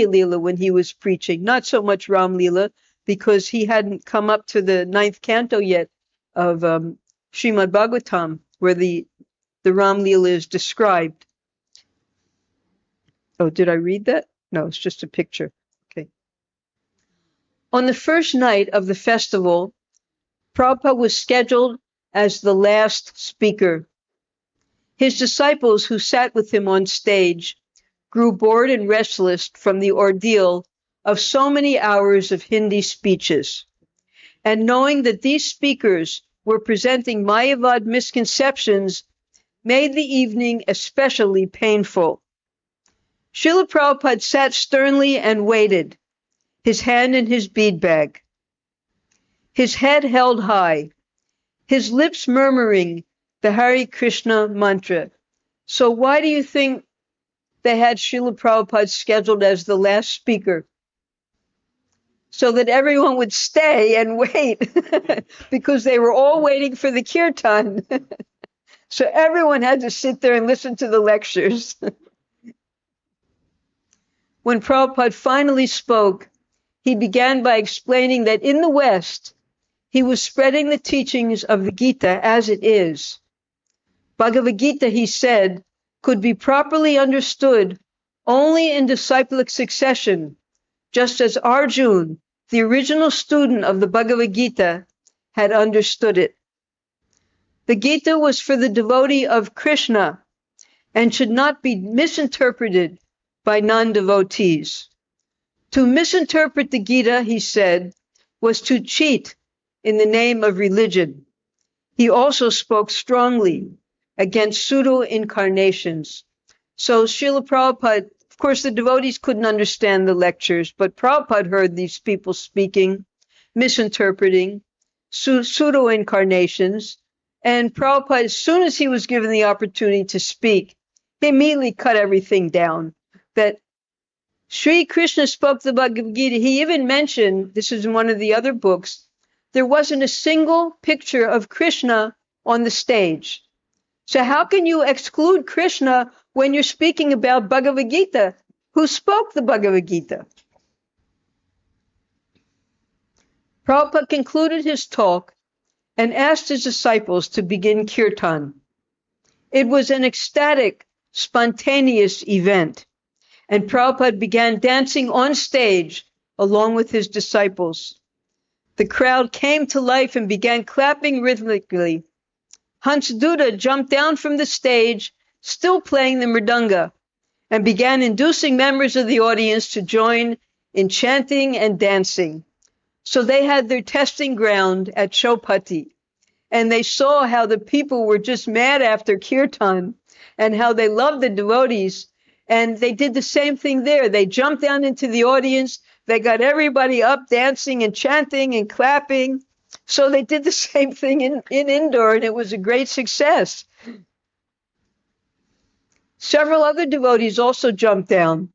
Lila when he was preaching, not so much Ram Lila, because he hadn't come up to the 9th canto yet of Srimad Bhagavatam, where the Ram Lila is described. Oh, did I read that? No, it's just a picture. Okay. On the first night of the festival, Prabhupada was scheduled as the last speaker. His disciples who sat with him on stage grew bored and restless from the ordeal of so many hours of Hindi speeches. And knowing that these speakers were presenting Mayavad misconceptions made the evening especially painful. Srila Prabhupada sat sternly and waited, his hand in his bead bag, his head held high, his lips murmuring the Hare Krishna mantra. So why do you think they had Srila Prabhupada scheduled as the last speaker? So that everyone would stay and wait, because they were all waiting for the Kirtan. So everyone had to sit there and listen to the lectures. When Prabhupada finally spoke, he began by explaining that in the West, he was spreading the teachings of the Gita as it is. Bhagavad-Gita, he said, could be properly understood only in disciplic succession, just as Arjuna, the original student of the Bhagavad-Gita, had understood it. The Gita was for the devotee of Krishna and should not be misinterpreted by non-devotees. To misinterpret the Gita, he said, was to cheat in the name of religion. He also spoke strongly against pseudo-incarnations. So Srila Prabhupada, of course, the devotees couldn't understand the lectures, but Prabhupada heard these people speaking, misinterpreting, pseudo-incarnations, and Prabhupada, as soon as he was given the opportunity to speak, he immediately cut everything down. That Sri Krishna spoke the Bhagavad Gita. He even mentioned, this is in one of the other books, there wasn't a single picture of Krishna on the stage. So how can you exclude Krishna when you're speaking about Bhagavad Gita? Who spoke the Bhagavad Gita? Prabhupada concluded his talk and asked his disciples to begin Kirtan. It was an ecstatic, spontaneous event, and Prabhupada began dancing on stage along with his disciples. The crowd came to life and began clapping rhythmically. Hansaduta jumped down from the stage, still playing the mridanga, and began inducing members of the audience to join in chanting and dancing. So they had their testing ground at Chopati, and they saw how the people were just mad after Kirtan and how they loved the devotees, and they did the same thing there. They jumped down into the audience, they got everybody up dancing and chanting and clapping. So they did the same thing in Indore, and it was a great success. Several other devotees also jumped down,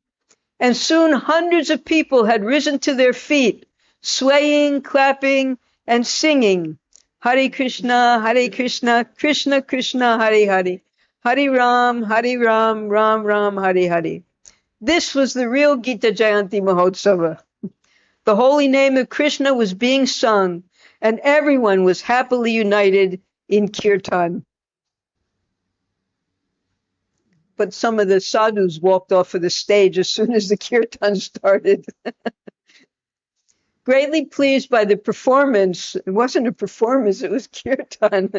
and soon hundreds of people had risen to their feet, swaying, clapping, and singing, Hare Krishna, Krishna Krishna, Hare Hare, Hare Ram, Ram Ram, Hare Hare. This was the real Gita Jayanti Mahotsava. The holy name of Krishna was being sung, and everyone was happily united in Kirtan. But some of the sadhus walked off of the stage as soon as the Kirtan started. Greatly pleased by the performance, it wasn't a performance, it was Kirtan,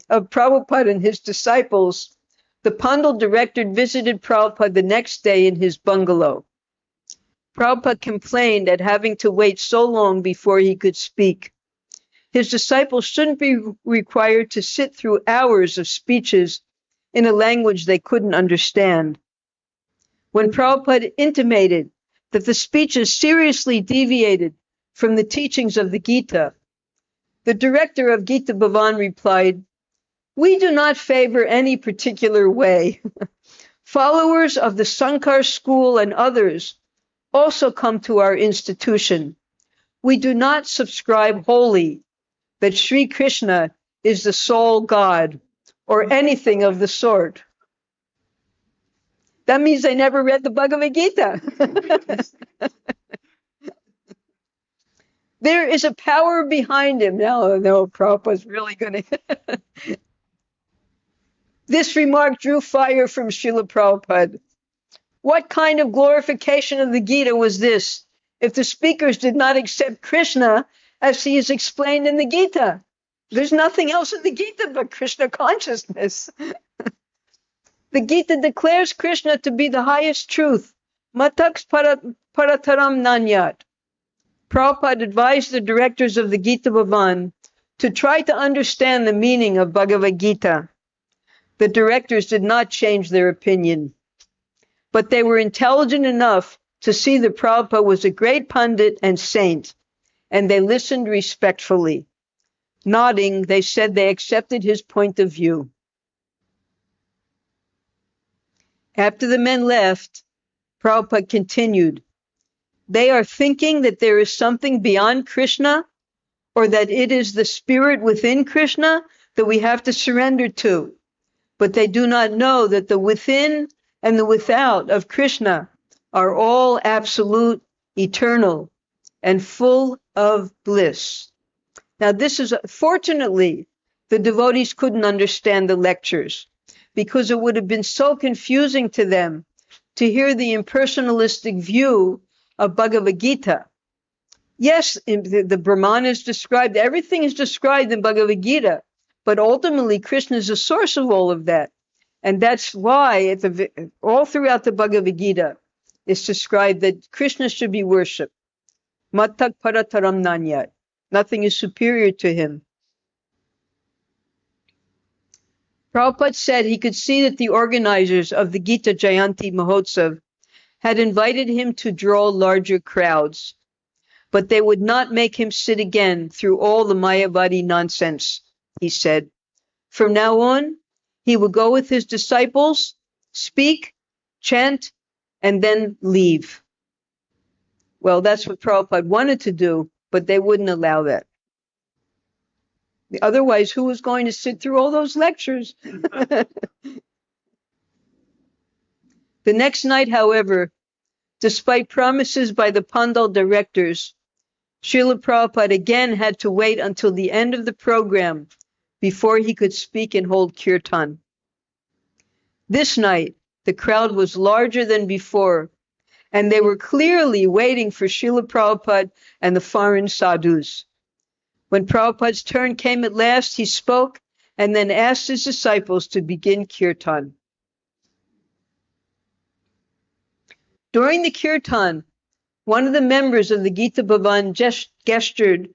of Prabhupada and his disciples, the Pandal director visited Prabhupada the next day in his bungalow. Prabhupada complained at having to wait so long before he could speak. His disciples shouldn't be required to sit through hours of speeches in a language they couldn't understand. When Prabhupada intimated that the speeches seriously deviated from the teachings of the Gita, the director of Gita Bhavan replied, "We do not favor any particular way. Followers of the Sankar school and others also come to our institution. We do not subscribe wholly that Sri Krishna is the sole God or anything of the sort." That means they never read the Bhagavad Gita. There is a power behind him. No, Prabhupada's really going to... This remark drew fire from Srila Prabhupada. What kind of glorification of the Gita was this, if the speakers did not accept Krishna as he is explained in the Gita? There's nothing else in the Gita but Krishna consciousness. The Gita declares Krishna to be the highest truth. Mataks parataram nanyat. Prabhupada advised the directors of the Gita Bhavan to try to understand the meaning of Bhagavad Gita. The directors did not change their opinion, but they were intelligent enough to see that Prabhupada was a great pundit and saint, and they listened respectfully. Nodding, they said they accepted his point of view. After the men left, Prabhupada continued, they are thinking that there is something beyond Krishna, or that it is the spirit within Krishna that we have to surrender to. But they do not know that the within and the without of Krishna are all absolute, eternal, and full of bliss. Now fortunately, the devotees couldn't understand the lectures because it would have been so confusing to them to hear the impersonalistic view of Bhagavad Gita. Yes, the Brahman is described, everything is described in Bhagavad Gita, but ultimately Krishna is the source of all of that. And that's why all throughout the Bhagavad Gita, it's described that Krishna should be worshipped. Mattak parataram nanyat. Nothing is superior to him. Prabhupada said he could see that the organizers of the Gita Jayanti Mahotsav had invited him to draw larger crowds, but they would not make him sit again through all the Mayavadi nonsense, he said. From now on, he would go with his disciples, speak, chant, and then leave. Well, that's what Prabhupada wanted to do, but they wouldn't allow that. Otherwise, who was going to sit through all those lectures? The next night, however, despite promises by the Pandal directors, Srila Prabhupada again had to wait until the end of the program before he could speak and hold Kirtan. This night, the crowd was larger than before, and they were clearly waiting for Srila Prabhupada and the foreign sadhus. When Prabhupada's turn came at last, he spoke and then asked his disciples to begin Kirtan. During the Kirtan, one of the members of the Gita Bhavan gestured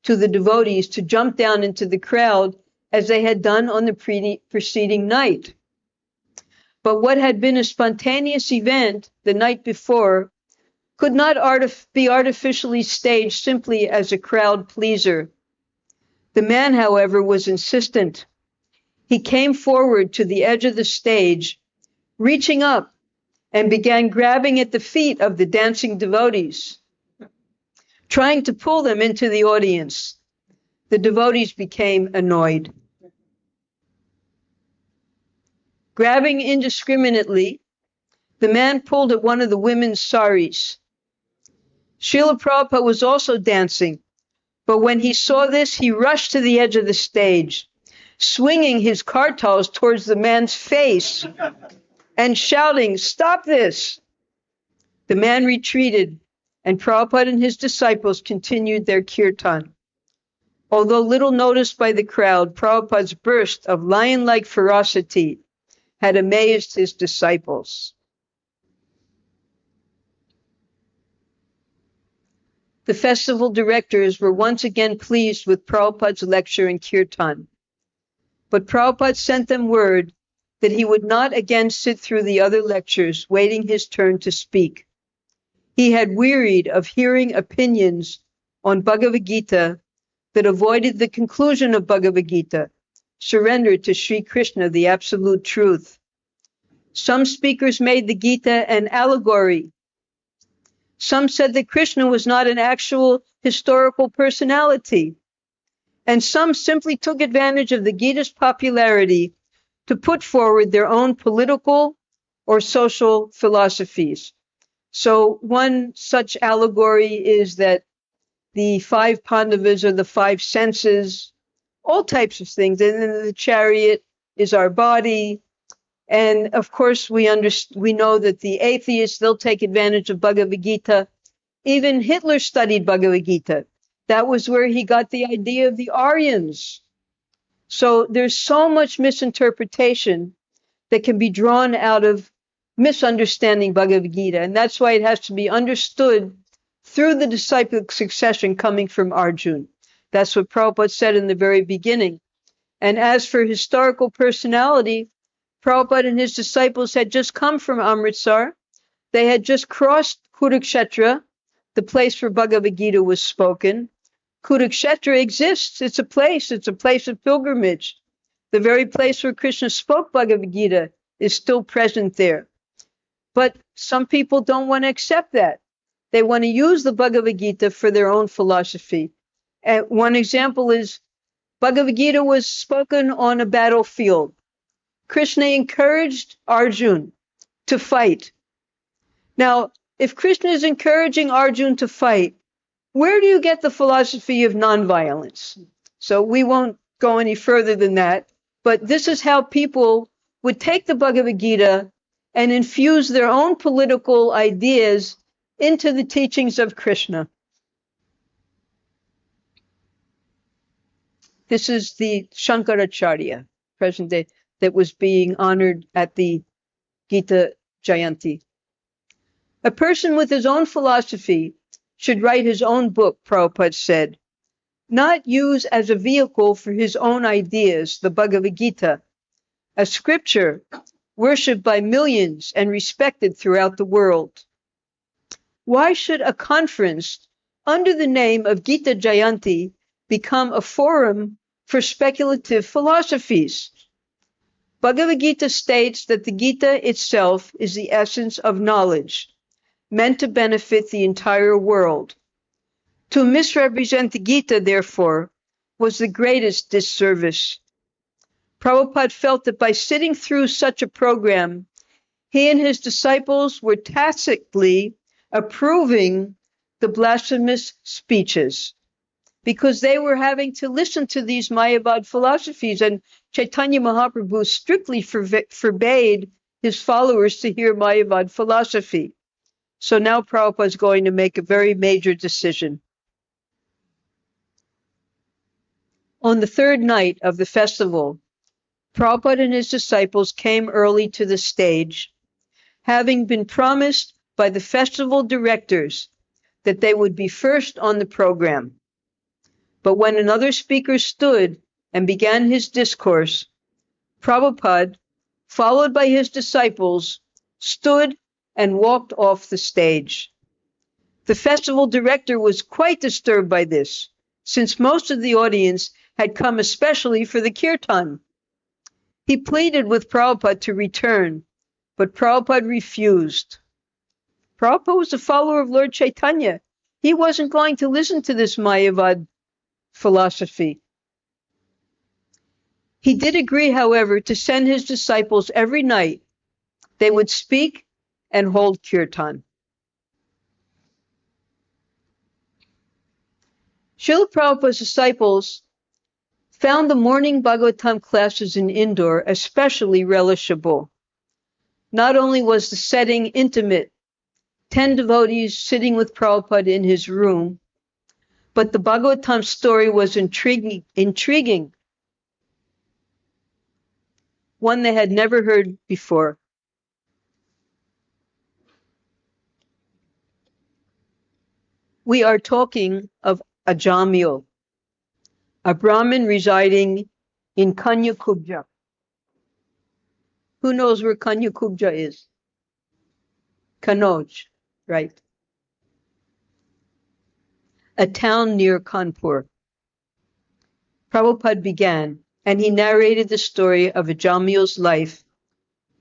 to the devotees to jump down into the crowd as they had done on the preceding night. But what had been a spontaneous event the night before could not be artificially staged simply as a crowd pleaser. The man, however, was insistent. He came forward to the edge of the stage, reaching up, and began grabbing at the feet of the dancing devotees, trying to pull them into the audience. The devotees became annoyed. Grabbing indiscriminately, the man pulled at one of the women's saris. Srila Prabhupada was also dancing, but when he saw this, he rushed to the edge of the stage, swinging his kartals towards the man's face and shouting, "Stop this!" The man retreated, and Prabhupada and his disciples continued their kirtan. Although little noticed by the crowd, Prabhupada's burst of lion-like ferocity had amazed his disciples. The festival directors were once again pleased with Prabhupada's lecture and kirtan, but Prabhupada sent them word that he would not again sit through the other lectures, waiting his turn to speak. He had wearied of hearing opinions on Bhagavad Gita that avoided the conclusion of Bhagavad Gita, surrendered to Sri Krishna, the absolute truth. Some speakers made the Gita an allegory. Some said that Krishna was not an actual historical personality. And some simply took advantage of the Gita's popularity to put forward their own political or social philosophies. So one such allegory is that the 5 Pandavas are the 5 senses, all types of things. And then the chariot is our body. And of course, we know that the atheists, they'll take advantage of Bhagavad-Gita. Even Hitler studied Bhagavad-Gita. That was where he got the idea of the Aryans. So there's so much misinterpretation that can be drawn out of misunderstanding Bhagavad-Gita. And that's why it has to be understood through the disciplic succession coming from Arjuna. That's what Prabhupada said in the very beginning. And as for historical personality, Prabhupada and his disciples had just come from Amritsar. They had just crossed Kurukshetra, the place where Bhagavad-Gita was spoken. Kurukshetra exists. It's a place of pilgrimage. The very place where Krishna spoke Bhagavad-Gita is still present there. But some people don't want to accept that. They want to use the Bhagavad-Gita for their own philosophy. And one example is Bhagavad-Gita was spoken on a battlefield. Krishna encouraged Arjuna to fight. Now, if Krishna is encouraging Arjuna to fight, where do you get the philosophy of nonviolence? So we won't go any further than that. But this is how people would take the Bhagavad Gita and infuse their own political ideas into the teachings of Krishna. This is the Shankaracharya, present day, that was being honored at the Gita Jayanti. A person with his own philosophy should write his own book, Prabhupada said, not use as a vehicle for his own ideas the Bhagavad Gita, a scripture worshipped by millions and respected throughout the world. Why should a conference under the name of Gita Jayanti become a forum for speculative philosophies? Bhagavad Gita states that the Gita itself is the essence of knowledge, meant to benefit the entire world. To misrepresent the Gita, therefore, was the greatest disservice. Prabhupada felt that by sitting through such a program, he and his disciples were tacitly approving the blasphemous speeches, because they were having to listen to these Mayavad philosophies, and Chaitanya Mahaprabhu strictly forbade his followers to hear Mayavad philosophy. So now Prabhupada is going to make a very major decision. On the 3rd night of the festival, Prabhupada and his disciples came early to the stage, having been promised by the festival directors that they would be first on the program. But when another speaker stood and began his discourse, Prabhupada, followed by his disciples, stood and walked off the stage. The festival director was quite disturbed by this, since most of the audience had come especially for the Kirtan. He pleaded with Prabhupada to return, but Prabhupada refused. Prabhupada was a follower of Lord Chaitanya. He wasn't going to listen to this Mayavad philosophy. He did agree, however, to send his disciples every night. They would speak and hold Kirtan. Srila Prabhupada's disciples found the morning Bhagavatam classes in Indore especially relishable. Not only was the setting intimate, 10 devotees sitting with Prabhupada in his room, but the Bhagavatam story was intriguing, one they had never heard before. We are talking of Ajamila, a Brahmin residing in Kanyakubja. Who knows where Kanyakubja is? Kanauj, right? A town near Kanpur. Prabhupada began, and he narrated the story of Ajamila's life,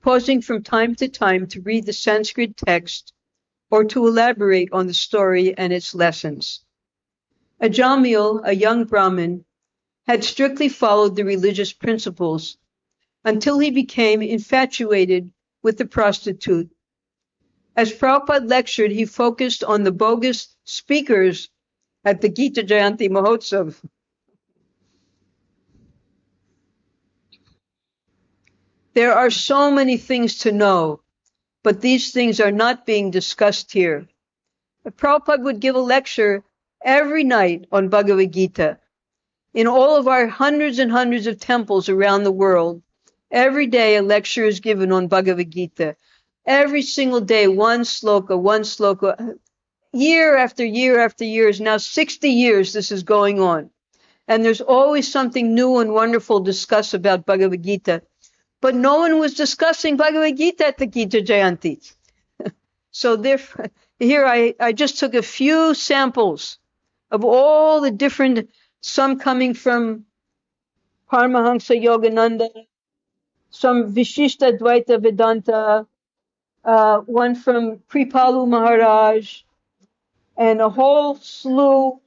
pausing from time to time to read the Sanskrit text or to elaborate on the story and its lessons. Ajamila, a young Brahmin, had strictly followed the religious principles until he became infatuated with the prostitute. As Prabhupada lectured, he focused on the bogus speakers at the Gita Jayanti Mahotsav. There are so many things to know, but these things are not being discussed here. Prabhupada would give a lecture every night on Bhagavad Gita. In all of our hundreds and hundreds of temples around the world, every day a lecture is given on Bhagavad Gita. Every single day, one sloka. Year after year after year, is now 60 years this is going on. And there's always something new and wonderful to discuss about Bhagavad Gita. But no one was discussing Bhagavad Gita at the Gita Jayanti. So therefore, here I just took a few samples of all the different, some coming from Paramahansa Yogananda, some Vishishta Dvaita Vedanta, one from Kripalu Maharaj, and a whole slew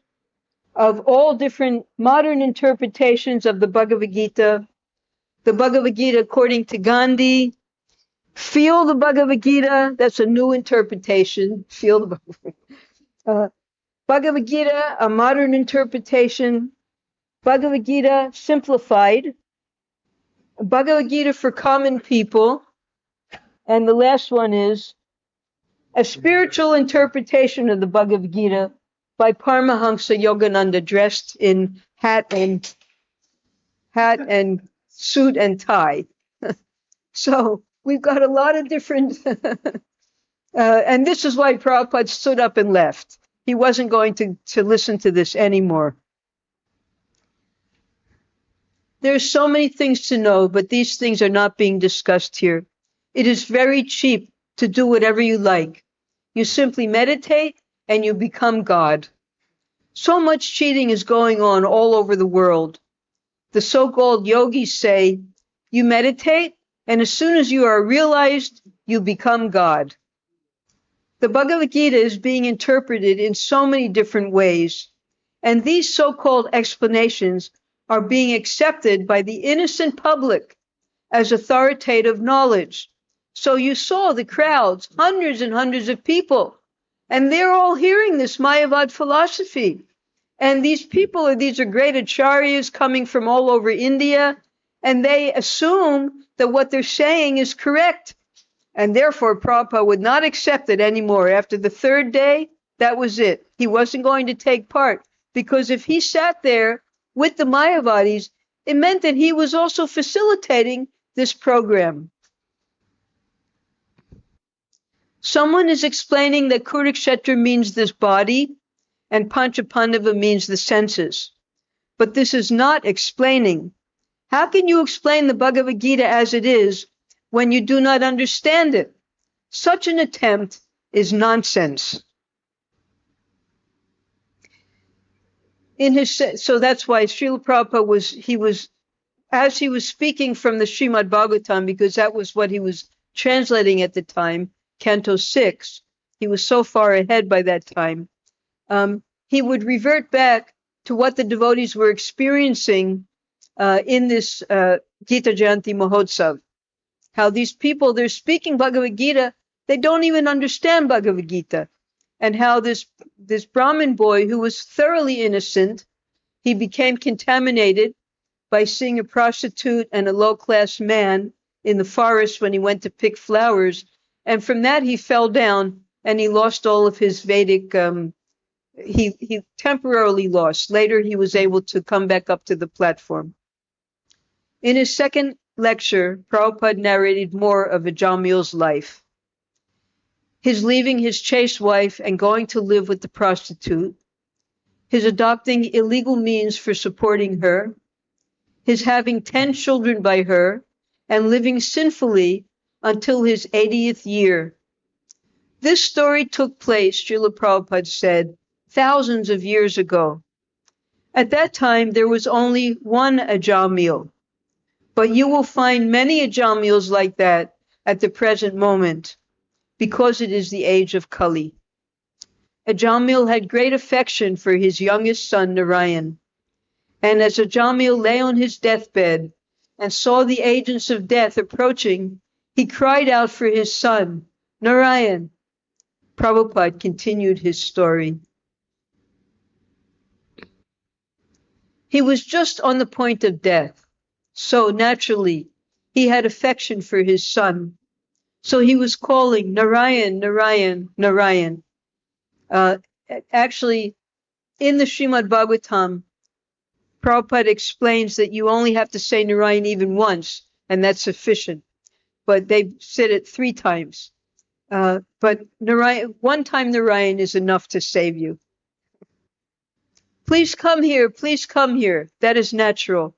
of all different modern interpretations of the Bhagavad Gita. The Bhagavad Gita according to Gandhi. Feel the Bhagavad Gita, that's a new interpretation. Feel the Bhagavad Gita, a modern interpretation. Bhagavad Gita simplified. Bhagavad Gita for common people. And the last one is a spiritual interpretation of the Bhagavad Gita by Paramahansa Yogananda, dressed in hat and suit and tie. So we've got a lot of different, and this is why Prabhupada stood up and left. He wasn't going to listen to this anymore. There's so many things to know, but these things are not being discussed here. It is very cheap to do whatever you like. You simply meditate and you become God. So much cheating is going on all over the world. The so-called yogis say, you meditate, and as soon as you are realized, you become God. The Bhagavad Gita is being interpreted in so many different ways, and these so-called explanations are being accepted by the innocent public as authoritative knowledge. So you saw the crowds, hundreds and hundreds of people, and they're all hearing this Mayavad philosophy. And these are great acharyas coming from all over India, and they assume that what they're saying is correct. And therefore, Prabhupada would not accept it anymore. After the third day, that was it. He wasn't going to take part, because if he sat there with the Mayavadis, it meant that he was also facilitating this program. Someone is explaining that Kurukshetra means this body, and Panchapandava means the senses. But this is not explaining. How can you explain the Bhagavad Gita as it is when you do not understand it? Such an attempt is nonsense. So that's why Srila Prabhupada as he was speaking from the Srimad Bhagavatam, because that was what he was translating at the time, Canto 6, he was so far ahead by that time. He would revert back to what the devotees were experiencing in this Gita Jayanti Mahotsav. How these people, they're speaking Bhagavad Gita, they don't even understand Bhagavad Gita. And how this Brahmin boy, who was thoroughly innocent, he became contaminated by seeing a prostitute and a low-class man in the forest when he went to pick flowers. And from that, he fell down and he lost all of his Vedic, he temporarily lost. Later, he was able to come back up to the platform. In his second lecture, Prabhupada narrated more of Ajamila's life. His leaving his chaste wife and going to live with the prostitute, his adopting illegal means for supporting her, his having 10 children by her, and living sinfully until his 80th year. This story took place, Srila Prabhupada said, thousands of years ago. At that time, there was only one Ajamila, but you will find many Ajamils like that at the present moment, because it is the age of Kali. Ajamil had great affection for his youngest son, Narayan. And as Ajamil lay on his deathbed and saw the agents of death approaching, He cried out for his son, Narayan. Prabhupada continued his story. He was just on the point of death, so naturally he had affection for his son. So he was calling Narayan, Narayan, Narayan. Actually, in the Srimad Bhagavatam, Prabhupada explains that you only have to say Narayan even once, and that's sufficient. But they've said it 3 times. But Narayan, one time Narayan is enough to save you. Please come here, please come here. That is natural.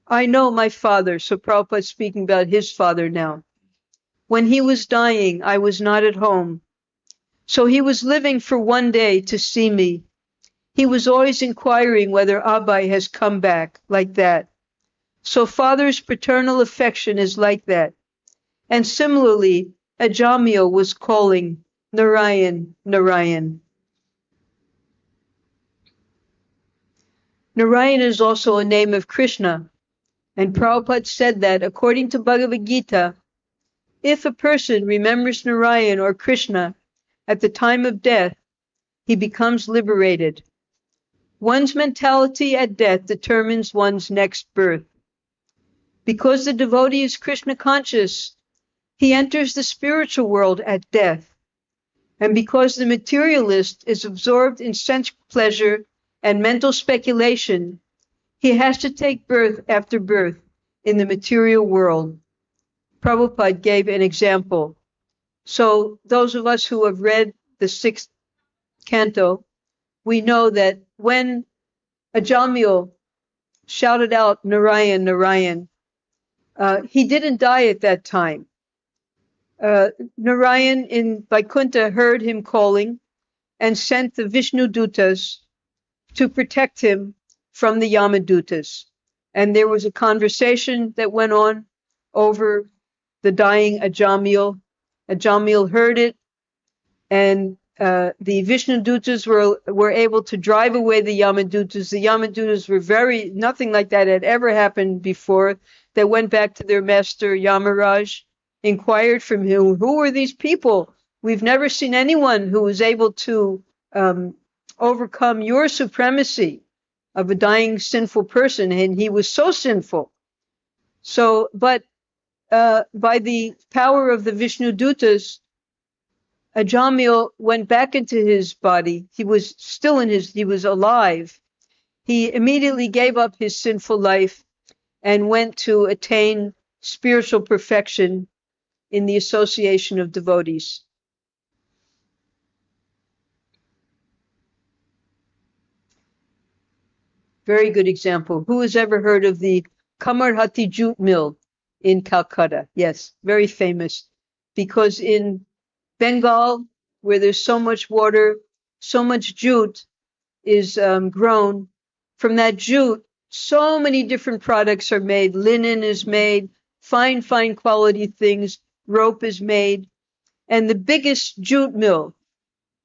I know my father, so Prabhupada is speaking about his father now. When he was dying, I was not at home. So he was living for one day to see me. He was always inquiring whether Abai has come back, like that. So father's paternal affection is like that. And similarly, Ajamila was calling Narayan, Narayan. Narayan is also a name of Krishna. And Prabhupada said that according to Bhagavad-Gita, if a person remembers Narayan or Krishna at the time of death, he becomes liberated. One's mentality at death determines one's next birth. Because the devotee is Krishna conscious, he enters the spiritual world at death. And because the materialist is absorbed in sense pleasure and mental speculation, he has to take birth after birth in the material world. Prabhupada gave an example. So those of us who have read the 6th canto, we know that when Ajamila shouted out Narayan, Narayan, he didn't die at that time. Narayan in Vaikuntha heard him calling and sent the Vishnu Dutas to protect him from the Yamadutas. And there was a conversation that went on over the dying Ajamila. Ajamila heard it, and the Vishnu Dutas were able to drive away the Yamadutas. The Yamadutas were nothing like that had ever happened before. They went back to their master Yamaraj, inquired from him, who are these people? We've never seen anyone who was able to overcome your supremacy of a dying sinful person, and he was so sinful. So, but by the power of the Vishnu Dutas, Ajamila went back into his body. He was still he was alive. He immediately gave up his sinful life and went to attain spiritual perfection in the association of devotees. Very good example. Who has ever heard of the Kamarhati jute mill in Calcutta? Yes, very famous. Because in Bengal, where there's so much water, so much jute is grown. From that jute, so many different products are made. Linen is made, fine quality things, rope is made. And the biggest jute mill,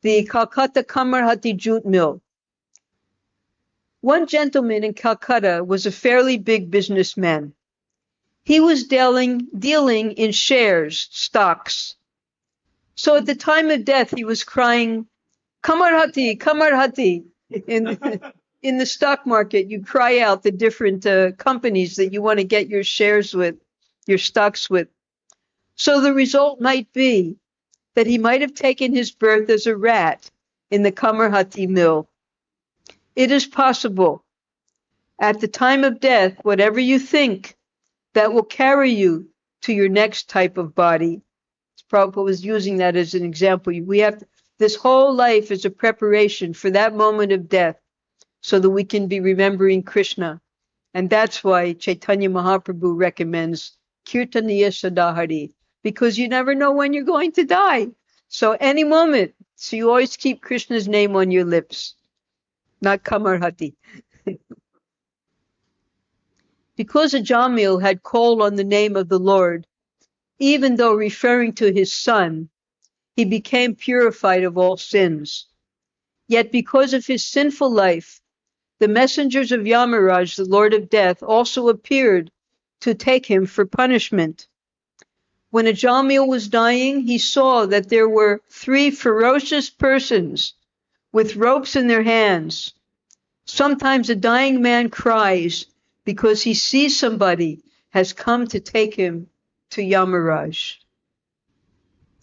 the Calcutta Kamarhati jute mill. One gentleman in Calcutta was a fairly big businessman. He was dealing in shares, stocks. So at the time of death, he was crying, Kamarhati, Kamarhati. In the stock market, you cry out the different companies that you want to get your shares with, your stocks with. So the result might be that he might have taken his birth as a rat in the Kamarhati mill. It is possible. At the time of death, whatever you think, that will carry you to your next type of body. Prabhupada was using that as an example. This whole life is a preparation for that moment of death so that we can be remembering Krishna. And that's why Chaitanya Mahaprabhu recommends Kirtaniya Sadahari, because you never know when you're going to die. So any moment. So you always keep Krishna's name on your lips, not Kamarhati. Because Ajamila had called on the name of the Lord, even though referring to his son, he became purified of all sins. Yet because of his sinful life, the messengers of Yamaraj, the Lord of Death, also appeared to take him for punishment. When Ajamila was dying, he saw that there were 3 ferocious persons with ropes in their hands. Sometimes a dying man cries because he sees somebody has come to take him to Yamaraj.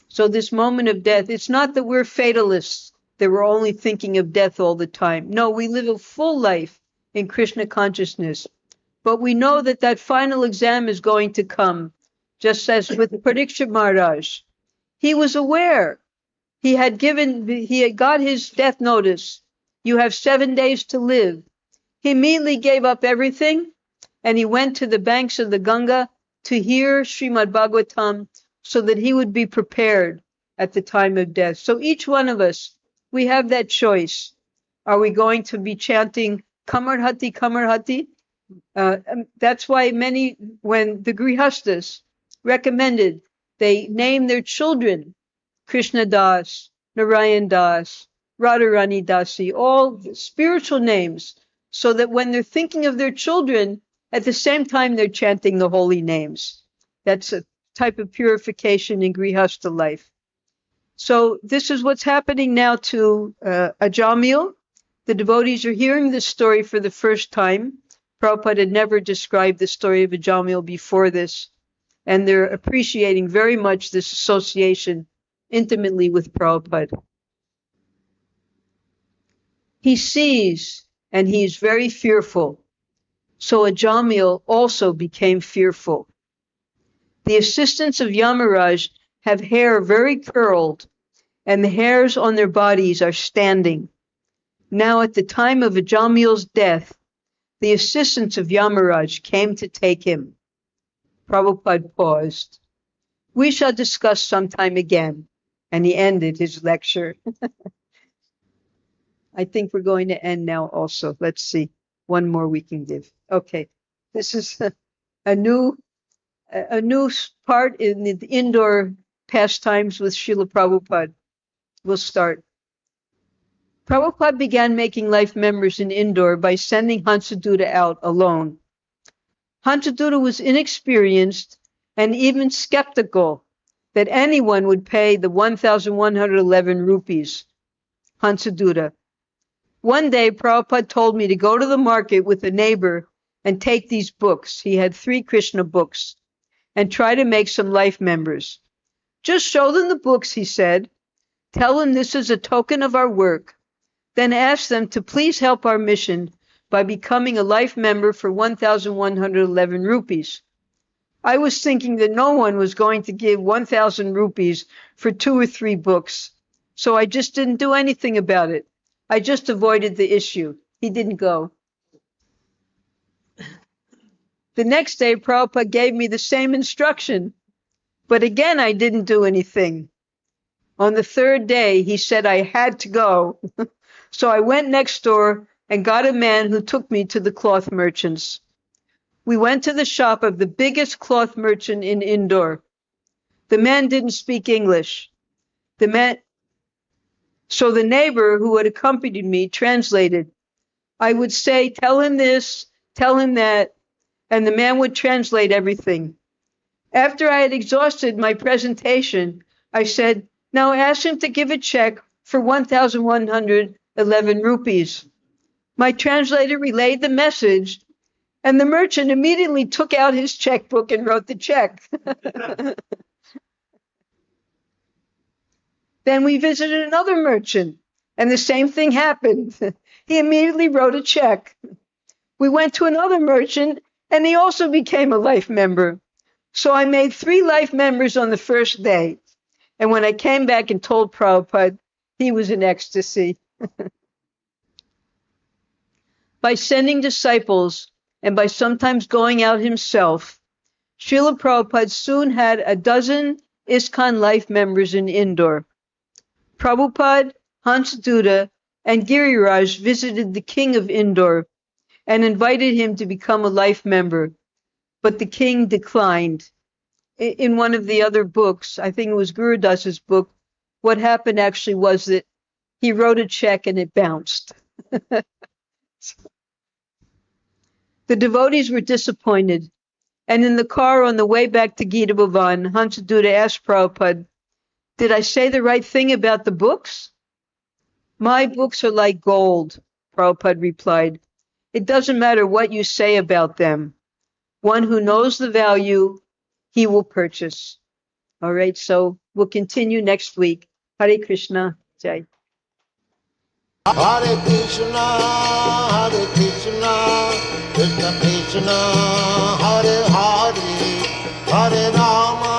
So this moment of death, it's not that we're fatalists, that we're only thinking of death all the time. No, we live a full life in Krishna consciousness. But we know that that final exam is going to come, just as with Parikshit Maharaj. He was aware. He had got his death notice. You have 7 days to live. He immediately gave up everything, and he went to the banks of the Ganga to hear Srimad Bhagavatam so that he would be prepared at the time of death. So each one of us, we have that choice. Are we going to be chanting Kamarhati, Kamarhati? That's why when the Grihastas recommended, they name their children Krishna Das, Narayan Das, Radharani Dasi, all spiritual names, so that when they're thinking of their children, at the same time they're chanting the holy names. That's a type of purification in Grihasta life. So this is what's happening now to Ajamila. The devotees are hearing this story for the first time. Prabhupada had never described the story of Ajamila before this, and they're appreciating very much this association intimately with Prabhupada. He sees, and he is very fearful. So Ajamila also became fearful. The assistants of Yamaraj have hair very curled, and the hairs on their bodies are standing. Now at the time of Ajamila's death, the assistants of Yamaraj came to take him. Prabhupada paused. We shall discuss sometime again. And he ended his lecture. I think we're going to end now also. Let's see. One more we can give. Okay. This is a new part in the indoor pastimes with Srila Prabhupada. We'll start. Prabhupada began making life members in Indore by sending Hansaduta out alone. Hansaduta was inexperienced and even skeptical that anyone would pay the 1,111 rupees. Hansaduta. One day, Prabhupada told me to go to the market with a neighbor and take these books. He had 3 Krishna books, and try to make some life members. Just show them the books, he said. Tell them this is a token of our work. Then ask them to please help our mission by becoming a life member for 1,111 rupees. I was thinking that no one was going to give 1,000 rupees for 2 or 3 books, so I just didn't do anything about it. I just avoided the issue. He didn't go. The next day, Prabhupada gave me the same instruction, but again I didn't do anything. On the 3rd day, he said I had to go. So I went next door and got a man who took me to the cloth merchants. We went to the shop of the biggest cloth merchant in Indore. The man didn't speak English. So the neighbor who had accompanied me translated. I would say, tell him this, tell him that, and the man would translate everything. After I had exhausted my presentation, I said, now ask him to give a check for 1,111 rupees. My translator relayed the message, and the merchant immediately took out his checkbook and wrote the check. Then we visited another merchant, and the same thing happened. He immediately wrote a check. We went to another merchant, and he also became a life member. So I made 3 life members on the first day. And when I came back and told Prabhupada, he was in ecstasy. By sending disciples, and by sometimes going out himself, Srila Prabhupada soon had 12 ISKCON life members in Indore. Prabhupada, Hansaduta, and Giriraj visited the king of Indore and invited him to become a life member, but the king declined. In one of the other books, I think it was Guru Das's book, what happened actually was that he wrote a check and it bounced. The devotees were disappointed, And in the car on the way back to Gita Bhavan, Hansaduta asked Prabhupada, did I say the right thing about the books? My books are like gold, Prabhupada replied. It doesn't matter what you say about them. One who knows the value, he will purchase. All right, so we'll continue next week. Hare Krishna. Jai. Hare Krishna, Krishna Krishna, Hare Hare, Hare Rama.